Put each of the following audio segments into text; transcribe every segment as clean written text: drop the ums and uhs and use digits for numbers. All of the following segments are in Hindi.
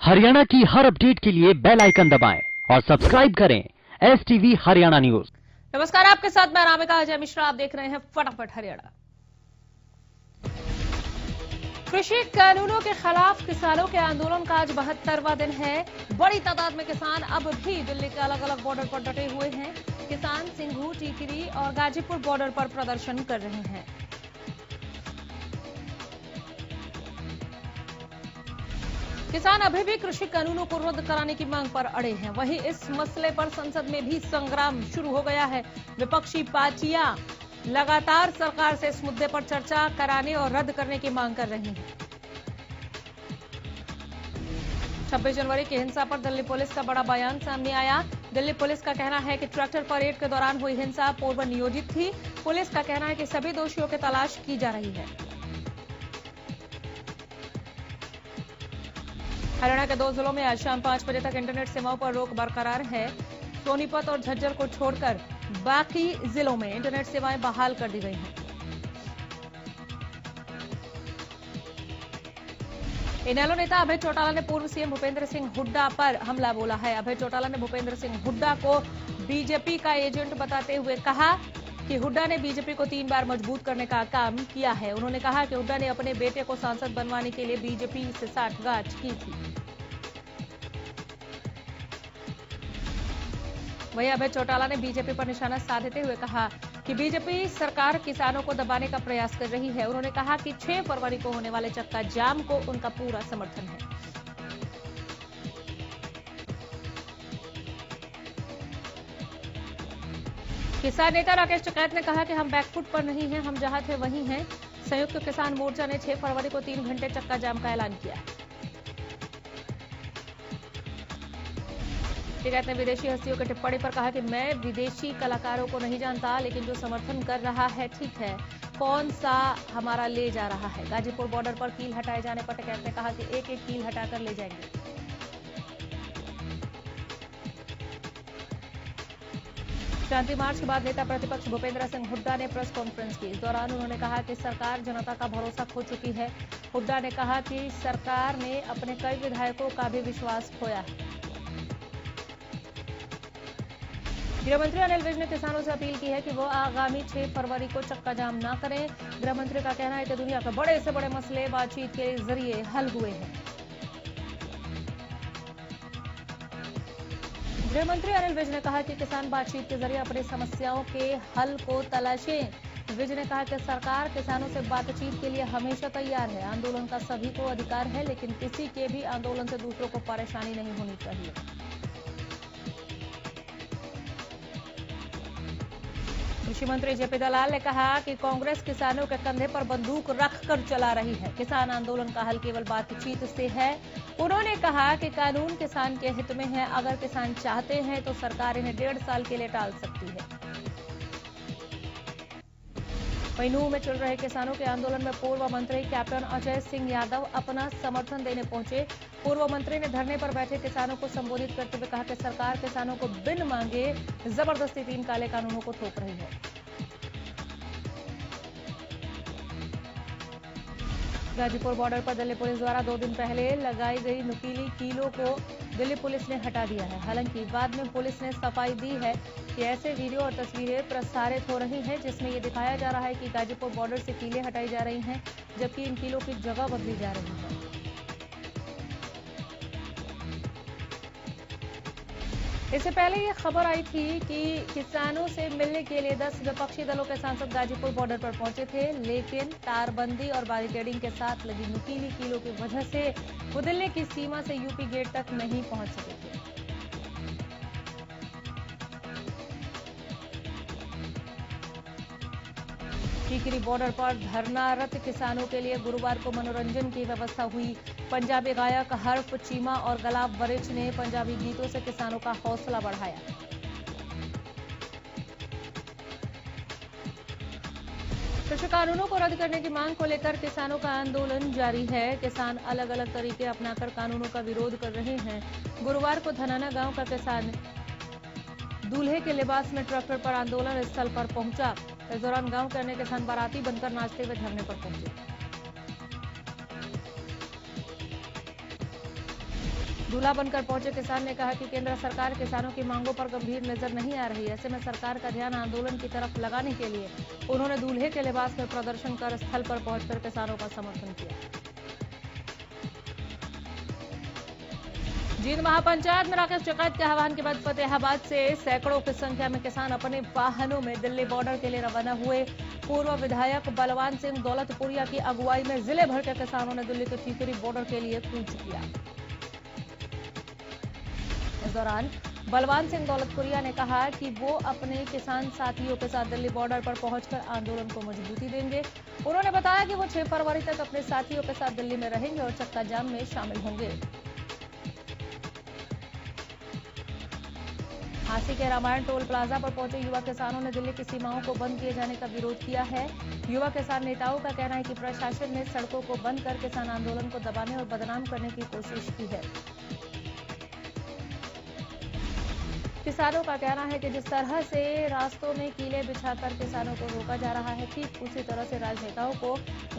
हरियाणा की हर अपडेट के लिए बेल आइकन दबाएं और सब्सक्राइब करें STV हरियाणा न्यूज। नमस्कार, आपके साथ मैं रामिका अजय मिश्रा। आप देख रहे हैं फटाफट हरियाणा। कृषि कानूनों के खिलाफ किसानों के आंदोलन का आज 72वां दिन है। बड़ी तादाद में किसान अब भी दिल्ली के अलग अलग बॉर्डर पर डटे हुए हैं। किसान सिंघू, टीकरी और गाजीपुर बॉर्डर पर प्रदर्शन कर रहे हैं। किसान अभी भी कृषि कानूनों को रद्द कराने की मांग पर अड़े हैं। वहीं इस मसले पर संसद में भी संग्राम शुरू हो गया है। विपक्षी पार्टियां लगातार सरकार से इस मुद्दे पर चर्चा कराने और रद्द करने की मांग कर रही हैं। 26 जनवरी की हिंसा पर दिल्ली पुलिस का बड़ा बयान सामने आया। दिल्ली पुलिस का कहना है कि ट्रैक्टर परेड के दौरान हुई हिंसा पूर्व नियोजित थी। पुलिस का कहना है कि सभी दोषियों की तलाश की जा रही है। हरियाणा के 2 जिलों में आज शाम 5 बजे तक इंटरनेट सेवाओं पर रोक बरकरार है। सोनीपत और झज्जर को छोड़कर बाकी जिलों में इंटरनेट सेवाएं बहाल कर दी गई हैं। इनेलो नेता अभय चौटाला ने पूर्व सीएम भूपेंद्र सिंह हुड्डा पर हमला बोला है। अभय चौटाला ने भूपेंद्र सिंह हुड्डा को बीजेपी का एजेंट बताते हुए कहा कि हुड्डा ने बीजेपी को 3 बार मजबूत करने का काम किया है। उन्होंने कहा कि हुड्डा ने अपने बेटे को सांसद बनवाने के लिए बीजेपी से साठगांठ की थी। वहीं अभय चौटाला ने बीजेपी पर निशाना साधते हुए कहा कि बीजेपी सरकार किसानों को दबाने का प्रयास कर रही है। उन्होंने कहा कि 6 फरवरी को होने वाले चक्का जाम को उनका पूरा समर्थन है। किसान नेता राकेश टिकैत ने कहा कि हम बैकफुट पर नहीं हैं, हम जहां थे वहीं हैं। संयुक्त किसान मोर्चा ने 6 फरवरी को 3 घंटे चक्का जाम का ऐलान किया। टिकैत ने विदेशी हस्तियों की टिप्पणी पर कहा कि मैं विदेशी कलाकारों को नहीं जानता, लेकिन जो समर्थन कर रहा है ठीक है, कौन सा हमारा ले जा रहा है। गाजीपुर बॉर्डर पर कील हटाए जाने पर टिकैत ने कहा कि एक एक कील हटाकर ले जाएंगे। शांति मार्च के बाद नेता प्रतिपक्ष भूपेंद्र सिंह हुड्डा ने प्रेस कॉन्फ्रेंस की। इस दौरान उन्होंने कहा कि सरकार जनता का भरोसा खो चुकी है। हुड्डा ने कहा कि सरकार ने अपने कई विधायकों का भी विश्वास खोया है। गृहमंत्री अनिल विज ने किसानों से अपील की है कि वो आगामी 6 फरवरी को चक्का जाम न करें। गृहमंत्री का कहना है कि दुनिया के बड़े से बड़े मसले बातचीत के जरिए हल हुए हैं। गृहमंत्री अनिल विज ने कहा कि किसान बातचीत के जरिए अपनी समस्याओं के हल को तलाशें। विज ने कहा कि सरकार किसानों से बातचीत के लिए हमेशा तैयार है। आंदोलन का सभी को अधिकार है, लेकिन किसी के भी आंदोलन से दूसरों को परेशानी नहीं होनी चाहिए। कृषि मंत्री जेपी दलाल ने कहा कि कांग्रेस किसानों के कंधे पर बंदूक रखकर चला रही है। किसान आंदोलन का हल केवल बातचीत से है। उन्होंने कहा कि कानून किसान के हित में है। अगर किसान चाहते हैं तो सरकार इन्हें 1.5 साल के लिए टाल सकती है। वहीं नूंह में चल रहे किसानों के आंदोलन में पूर्व मंत्री कैप्टन अजय सिंह यादव अपना समर्थन देने पहुंचे। पूर्व मंत्री ने धरने पर बैठे किसानों को संबोधित करते हुए कहा कि सरकार किसानों को बिन मांगे जबरदस्ती 3 काले कानूनों को थोप रही है। गाजीपुर बॉर्डर पर दिल्ली पुलिस द्वारा 2 दिन पहले लगाई गई नुकीली कीलों को दिल्ली पुलिस ने हटा दिया है। हालांकि बाद में पुलिस ने सफाई दी है कि ऐसे वीडियो और तस्वीरें प्रसारित हो रही हैं जिसमें ये दिखाया जा रहा है कि गाजीपुर बॉर्डर से कीलें हटाई जा रही हैं, जबकि इन कीलों की जगह बदली जा रही है। इससे पहले यह खबर आई थी कि किसानों से मिलने के लिए 10 विपक्षी दलों के सांसद गाजीपुर बॉर्डर पर पहुंचे थे, लेकिन तारबंदी और बैरिकेडिंग के साथ लगी नुकीली कीलों की वजह से वो दिल्ली की सीमा से यूपी गेट तक नहीं पहुंच सके थे। टीकरी बॉर्डर पर धरनारत किसानों के लिए गुरुवार को मनोरंजन की व्यवस्था हुई। पंजाबी गायक हर्फ चीमा और गलाब वरिच ने पंजाबी गीतों से किसानों का हौसला बढ़ाया। कृषि कानूनों को रद्द करने की मांग को लेकर किसानों का आंदोलन जारी है। किसान अलग अलग तरीके अपनाकर कानूनों का विरोध कर रहे हैं। गुरुवार को धनाना गांव का किसान दूल्हे के लिबास में ट्रैक्टर पर आंदोलन स्थल पर पहुंचा। इस दौरान गांव के अन्य किसान बाराती बनकर नाचते हुए धरने पर पहुंचे। दूल्हा बनकर पहुंचे किसान ने कहा कि केंद्र सरकार किसानों की मांगों पर गंभीर नजर नहीं आ रही। ऐसे में सरकार का ध्यान आंदोलन की तरफ लगाने के लिए उन्होंने दूल्हे के लिबास में प्रदर्शन कर स्थल पर पहुंचकर किसानों का समर्थन किया। जींद महापंचायत में राकेश टिकैत के आह्वान के बाद फतेहाबाद से सैकड़ों की संख्या में किसान अपने वाहनों में दिल्ली बॉर्डर के लिए रवाना हुए। पूर्व विधायक बलवान सिंह दौलतपुरिया की अगुवाई में जिले भर के किसानों ने दिल्ली के टीकरी बॉर्डर के लिए कूच किया। इस दौरान बलवान सिंह दौलतपुरिया ने कहा कि वो अपने किसान साथियों के साथ दिल्ली बॉर्डर पर पहुंचकर आंदोलन को मजबूती देंगे। उन्होंने बताया कि वो 6 फरवरी तक अपने साथियों के साथ दिल्ली में रहेंगे और चक्का जाम में शामिल होंगे। झांसी के रामायण टोल प्लाजा पर पहुंचे युवा किसानों ने दिल्ली की सीमाओं को बंद किए जाने का विरोध किया है। युवा किसान नेताओं का कहना है कि प्रशासन ने सड़कों को बंद कर किसान आंदोलन को दबाने और बदनाम करने की कोशिश की है। किसानों का कहना है कि जिस तरह से रास्तों में कीले बिछाकर किसानों को रोका जा रहा है, ठीक उसी तरह से राजनेताओं को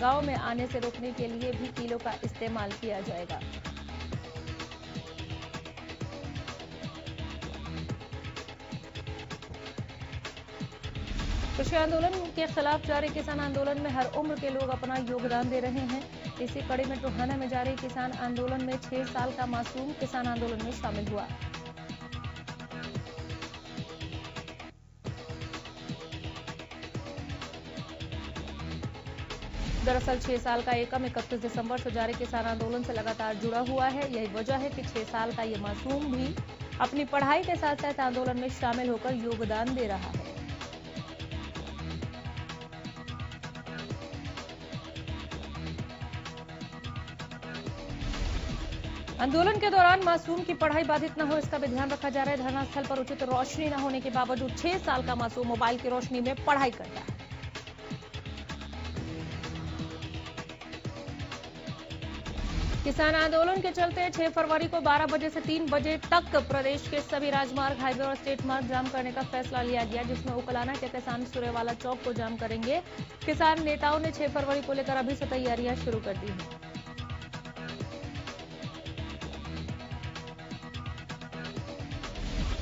गांव में आने से रोकने के लिए भी कीलों का इस्तेमाल किया जाएगा। कृषि आंदोलन के खिलाफ जारी किसान आंदोलन में हर उम्र के लोग अपना योगदान दे रहे हैं। इसी कड़ी में टोहाना में जारी किसान आंदोलन में 6 साल का मासूम किसान आंदोलन में शामिल हुआ। दरअसल 6 साल का एकम 31 दिसंबर से जारी किसान आंदोलन से लगातार जुड़ा हुआ है। यही वजह है कि 6 साल का ये मासूम भी अपनी पढ़ाई के साथ साथ आंदोलन में शामिल होकर योगदान दे रहा है। आंदोलन के दौरान मासूम की पढ़ाई बाधित न हो, इसका भी ध्यान रखा जा रहा है। धरना स्थल पर उचित रोशनी न होने के बावजूद 6 साल का मासूम मोबाइल की रोशनी में पढ़ाई करता है। किसान आंदोलन के चलते 6 फरवरी को 12 बजे से 3 बजे तक प्रदेश के सभी राजमार्ग, हाईवे और स्टेट मार्ग जाम करने का फैसला लिया गया, जिसमें उकलाना के किसान सूर्यवाला चौक को जाम करेंगे। किसान नेताओं ने 6 फरवरी को लेकर अभी से तैयारियां शुरू कर दी हैं।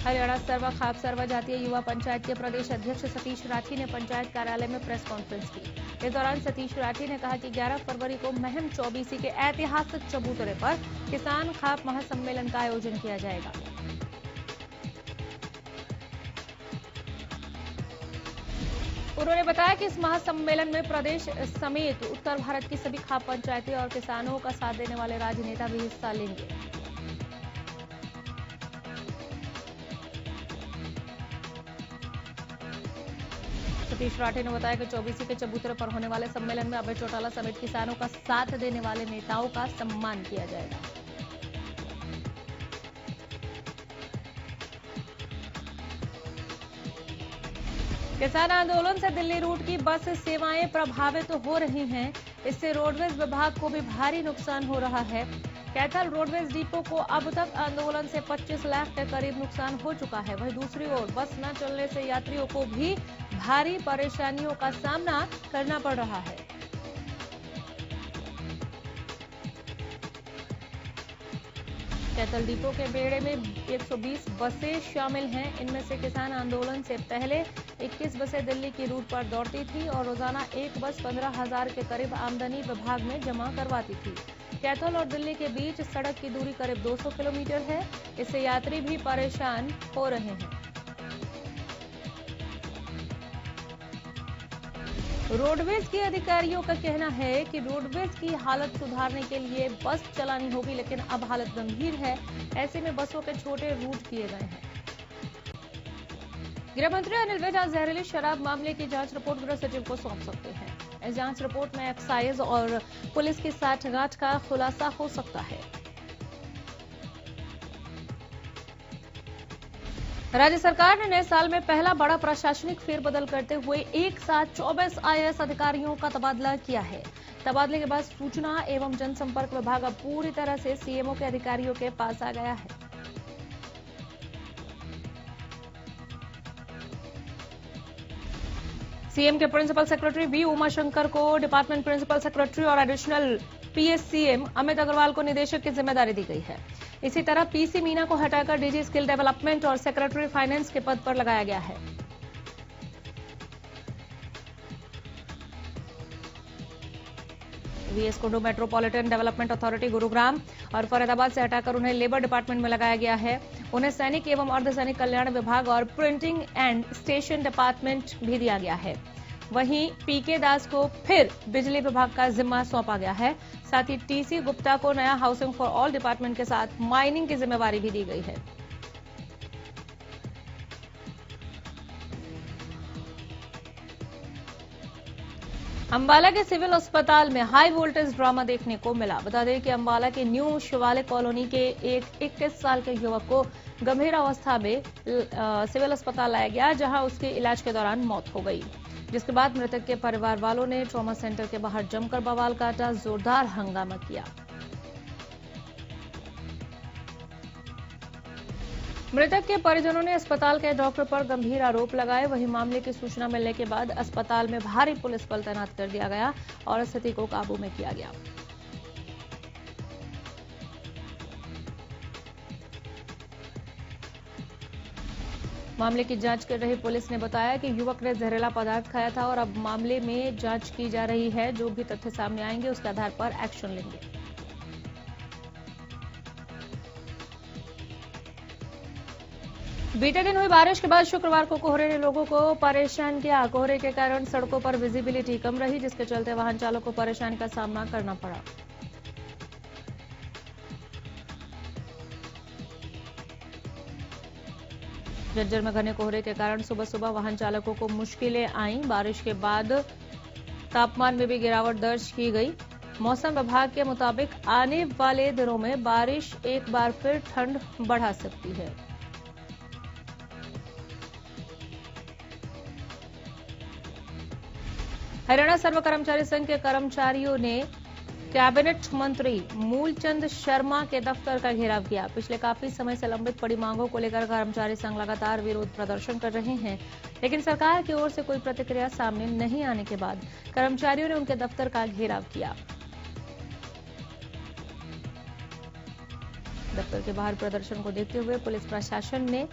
हरियाणा सर्व खाप सर्व जातीय युवा पंचायत के प्रदेश अध्यक्ष सतीश राठी ने पंचायत कार्यालय में प्रेस कॉन्फ्रेंस की। इस दौरान सतीश राठी ने कहा कि 11 फरवरी को महम चौबीसी के ऐतिहासिक चबूतरे पर किसान खाप महासम्मेलन का आयोजन किया जाएगा। उन्होंने बताया कि इस महासम्मेलन में प्रदेश समेत उत्तर भारत की सभी खाप पंचायतें और किसानों का साथ देने वाले राजनेता भी हिस्सा लेंगे। सतीश राठी ने बताया कि चौबीसी के चबूतरे पर होने वाले सम्मेलन में अभय चौटाला समेत किसानों का साथ देने वाले नेताओं का सम्मान किया जाएगा। किसान आंदोलन से दिल्ली रूट की बस सेवाएं प्रभावित हो रही हैं। इससे रोडवेज विभाग को भी भारी नुकसान हो रहा है। कैथल रोडवेज डिपो को अब तक आंदोलन से 25 लाख के करीब नुकसान हो चुका है। वहीं दूसरी ओर बस न चलने से यात्रियों को भी भारी परेशानियों का सामना करना पड़ रहा है। कैथल डिपो के बेड़े में 120 बसें शामिल हैं। इनमें से किसान आंदोलन से पहले 21 बसें दिल्ली की रूट पर दौड़ती थी और रोजाना एक बस 15,000 के करीब आमदनी विभाग में जमा करवाती थी। कैथल और दिल्ली के बीच सड़क की दूरी करीब 200 किलोमीटर है। इससे यात्री भी परेशान हो रहे हैं। रोडवेज के अधिकारियों का कहना है कि रोडवेज की हालत सुधारने के लिए बस चलानी होगी, लेकिन अब हालत गंभीर है। ऐसे में बसों के छोटे रूट किए गए हैं। गृह मंत्री अनिल विज आज जहरीली शराब मामले की जांच रिपोर्ट गृह सचिव को सौंप सकते हैं। इस जांच रिपोर्ट में एक्साइज और पुलिस की साठगांठ का खुलासा हो सकता है। राज्य सरकार ने नए साल में पहला बड़ा प्रशासनिक फेरबदल करते हुए एक साथ 24 IAS अधिकारियों का तबादला किया है। तबादले के बाद सूचना एवं जनसंपर्क विभाग अब पूरी तरह से सीएमओ के अधिकारियों के पास आ गया है। सीएम के प्रिंसिपल सेक्रेटरी बी उमाशंकर को डिपार्टमेंट प्रिंसिपल सेक्रेटरी और एडिशनल पीएससीएम अमित अग्रवाल को निदेशक की जिम्मेदारी दी गई है। इसी तरह पीसी मीना को हटाकर डीजी स्किल डेवलपमेंट और सेक्रेटरी फाइनेंस के पद पर लगाया गया है। VS Kundu metropolitan development authority Gurugram और फरीदाबाद से हटाकर उन्हें लेबर डिपार्टमेंट में लगाया गया है। उन्हें सैनिक एवं अर्धसैनिक कल्याण विभाग और प्रिंटिंग एंड स्टेशन डिपार्टमेंट भी दिया गया है। वहीं पीके दास को फिर बिजली विभाग का जिम्मा सौंपा गया है। साथ ही टीसी गुप्ता को नया हाउसिंग फॉर ऑल डिपार्टमेंट के साथ माइनिंग की जिम्मेवारी भी दी गई है। अंबाला के सिविल अस्पताल में हाई वोल्टेज ड्रामा देखने को मिला। बता दें कि अंबाला के न्यू शिवालय कॉलोनी के एक 21 साल के युवक को गंभीर अवस्था में सिविल अस्पताल लाया गया, जहां उसके इलाज के दौरान मौत हो गई, जिसके बाद मृतक के परिवार वालों ने ट्रॉमा सेंटर के बाहर जमकर बवाल काटा, जोरदार हंगामा किया। मृतक के परिजनों ने अस्पताल के डॉक्टर पर गंभीर आरोप लगाए। वहीं मामले की सूचना मिलने के बाद अस्पताल में भारी पुलिस बल तैनात कर दिया गया और स्थिति को काबू में किया गया। मामले की जांच कर रही पुलिस ने बताया कि युवक ने जहरीला पदार्थ खाया था और अब मामले में जांच की जा रही है। जो भी तथ्य सामने आएंगे उसके आधार पर एक्शन लेंगे। बीते दिन हुई बारिश के बाद शुक्रवार को कोहरे ने लोगों को परेशान किया। कोहरे के कारण सड़कों पर विजिबिलिटी कम रही, जिसके चलते वाहन चालकों को परेशानी का सामना करना पड़ा। झज्जर में घने कोहरे के कारण सुबह सुबह वाहन चालकों को मुश्किलें आईं। बारिश के बाद तापमान में भी गिरावट दर्ज की गई। मौसम विभाग के मुताबिक आने वाले दिनों में बारिश एक बार फिर ठंड बढ़ा सकती है। हरियाणा सर्व कर्मचारी संघ के कर्मचारियों ने कैबिनेट मंत्री मूलचंद शर्मा के दफ्तर का घेराव किया। पिछले काफी समय से लंबित पड़ी मांगों को लेकर कर्मचारी संघ लगातार विरोध प्रदर्शन कर रहे हैं, लेकिन सरकार की ओर से कोई प्रतिक्रिया सामने नहीं आने के बाद कर्मचारियों ने उनके दफ्तर का घेराव किया। दफ्तर के बाहर प्रदर्शन को देखते हुए पुलिस प्रशासन ने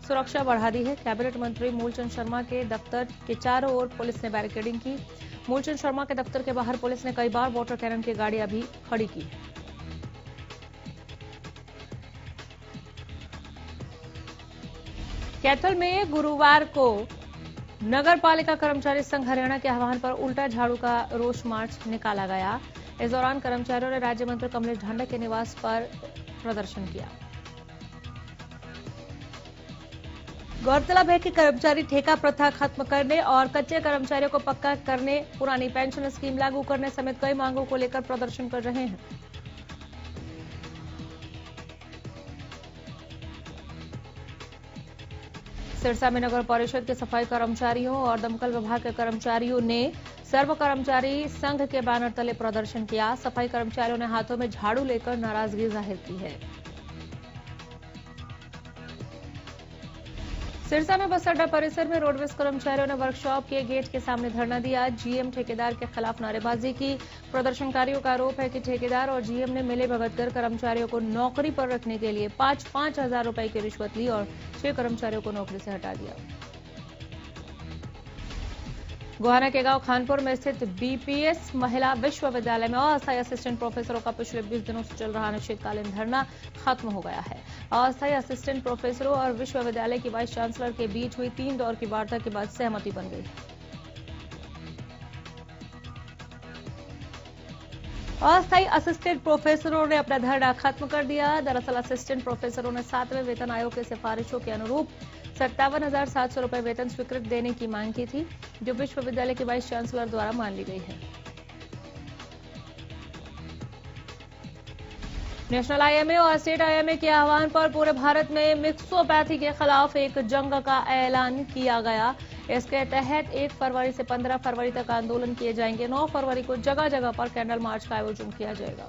सुरक्षा बढ़ा दी है। कैबिनेट मंत्री मूलचंद शर्मा के दफ्तर के चारों ओर पुलिस ने बैरिकेडिंग की। मूलचंद शर्मा के दफ्तर के बाहर पुलिस ने कई बार वाटर कैनन की गाड़ियां भी खड़ी की। कैथल में गुरुवार को नगर पालिका कर्मचारी संघ हरियाणा के आह्वान पर उल्टा झाड़ू का रोष मार्च निकाला गया। इस दौरान कर्मचारियों ने राज्य मंत्री कमलेश ढांडा के निवास पर प्रदर्शन किया। गौरतलब है कि कर्मचारी ठेका प्रथा खत्म करने और कच्चे कर्मचारियों को पक्का करने, पुरानी पेंशन स्कीम लागू करने समेत कई मांगों को लेकर प्रदर्शन कर रहे हैं। सिरसा में नगर परिषद के सफाई कर्मचारियों और दमकल विभाग के कर्मचारियों ने सर्व कर्मचारी संघ के बैनर तले प्रदर्शन किया। सफाई कर्मचारियों ने हाथों में झाड़ू लेकर नाराजगी जाहिर की है। सिरसा में बस अड्डा परिसर में रोडवेज कर्मचारियों ने वर्कशॉप के गेट के सामने धरना दिया। जीएम ठेकेदार के खिलाफ नारेबाजी की। प्रदर्शनकारियों का आरोप है कि ठेकेदार और जीएम ने मिले भगत कर कर्मचारियों को नौकरी पर रखने के लिए 5-5 हजार रुपए की रिश्वत ली और 6 कर्मचारियों को नौकरी से हटा दिया। गोहाना के गांव खानपुर में स्थित बीपीएस महिला विश्वविद्यालय में अस्थायी असिस्टेंट प्रोफेसरों का पिछले 20 दिनों से चल रहा अनिश्चितकालीन धरना खत्म हो गया है। अस्थायी असिस्टेंट प्रोफेसरों और विश्वविद्यालय की वाइस चांसलर के बीच हुई 3 दौर की वार्ता के बाद सहमति बन गई। अस्थायी असिस्टेंट प्रोफेसरों ने अपना धरना खत्म कर दिया। दरअसल असिस्टेंट प्रोफेसरों ने 7वें वेतन आयोग की सिफारिशों के अनुरूप 57,700 रुपए वेतन स्वीकृत देने की मांग की थी, जो विश्वविद्यालय के वाइस चांसलर द्वारा मान ली गई है। नेशनल आईएमए और स्टेट आईएमए के आह्वान पर पूरे भारत में मिक्सोपैथी के खिलाफ एक जंग का ऐलान किया गया। इसके तहत 1 फरवरी से 15 फरवरी तक आंदोलन किए जाएंगे। 9 फरवरी को जगह जगह पर कैंडल मार्च का आयोजन किया जाएगा।